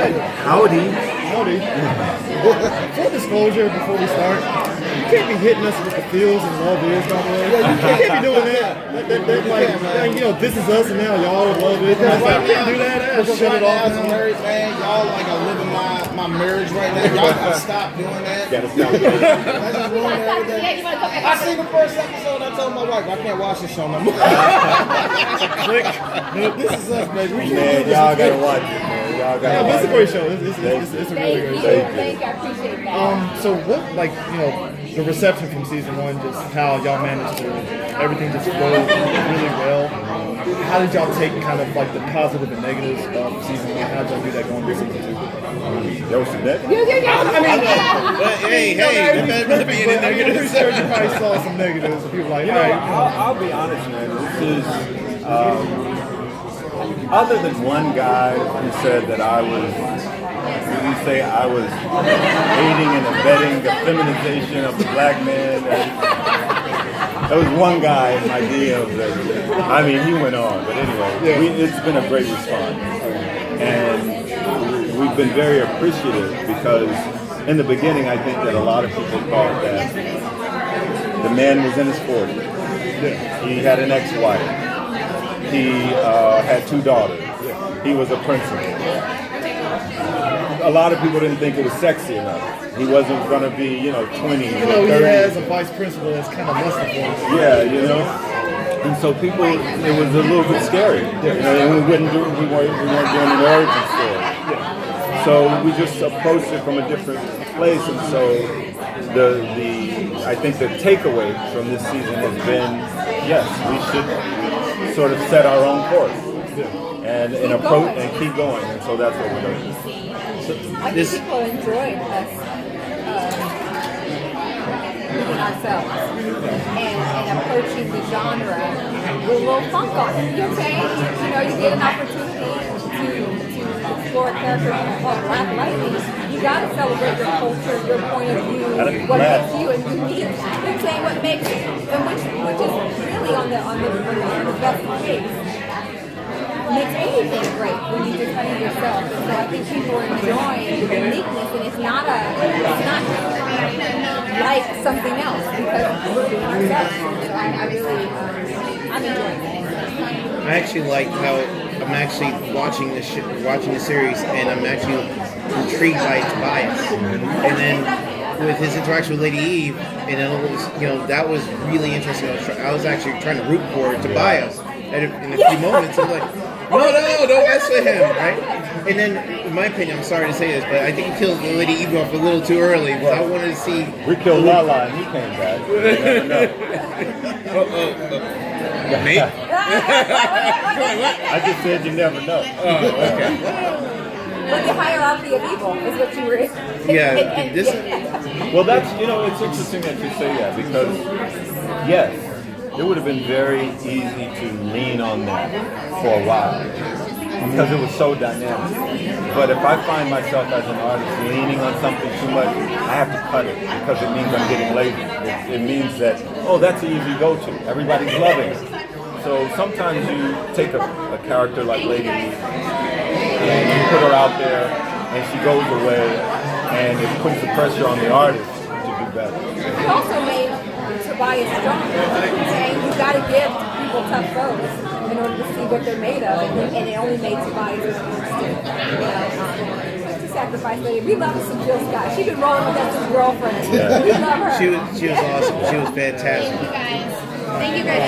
Howdy. Howdy. Full disclosure before we start, you can't be hitting us with the feels and love is, by the way. You can't be doing that. This is us and now y'all would love it. Right You can't do that. Shut it off. As a married man, y'all like are living my marriage right now. Y'all gotta stop doing that. Gotta stop doing That just ruined everything. I seen the first episode. I told my wife I can't watch this show no more. Click. This is us, baby. Man, y'all gotta watch it, man. Y'all gotta watch It's a it. great show. It's a really great show. Thank you. I appreciate that. So what, the reception from season one, just how y'all managed to, everything just flowed really well. How did y'all take kind of like the positive and negatives of season one? How did y'all do that going into season two? There was some negatives. Hey, I'm pretty sure you probably saw some negatives. People like, You know, I'll be honest, man. This is, other than one guy who said that I was aiding and abetting the feminization of the black man. There was one guy in my DMs that, he went on. But anyway, it's been a great response. And we've been very appreciative because in the beginning, I think that a lot of people thought that the man was in his 40s. He had an ex-wife. He had 2 daughters. He was a principal. A lot of people didn't think it was sexy enough. He wasn't going to be, 20 or 30. He has a vice principal that's kind of less than And so people, it was a little bit scary. And we weren't doing an origin story. So we just approached it from a different place. And so I think the takeaway from this season has been, yes, we should sort of set our own course and approach and keep going. And so that's what we're doing. I think people enjoyed us being ourselves and approaching the genre with a little funk on it. You okay? You get an opportunity to explore a character called Black Lightning. You got to celebrate your culture, your point of view, what makes you and unique. You're saying what makes you, and which is really on the best case. Makes anything great when you just be yourself. So I think people are enjoying the uniqueness, and it's not like something else because we're being ourselves. So I'm enjoying it. I actually like how I'm actually watching the series, and I'm actually intrigued by Tobias. And then with his interaction with Lady Eve, and it was, that was really interesting. I was actually trying to root for Tobias. In a few moments, I'm like, no, don't mess with him, right? And then, in my opinion, I'm sorry to say this, but I think he killed the Lady Eve off a little too early. But I wanted to see. We killed Lala and he came back. Me? I just said you never know. Okay. But the hierarchy of evil is what you were. Well, that's it's interesting that you say that because yes. It would have been very easy to lean on that for a while because it was so dynamic. But if I find myself as an artist leaning on something too much, I have to cut it because it means I'm getting lazy. It means that, that's an easy go-to. Everybody's loving it. So sometimes you take a character like Lady Eve and you put her out there and she goes away and it puts the pressure on the artist to do better. You also made Tobias stronger. Saying you got to give people tough roads in order to see what they're made of, and it only made Tobias to sacrifice. We love some Jill Scott. She's been rolling with us as girlfriend. We love her. She was awesome. She was fantastic. Thank you guys.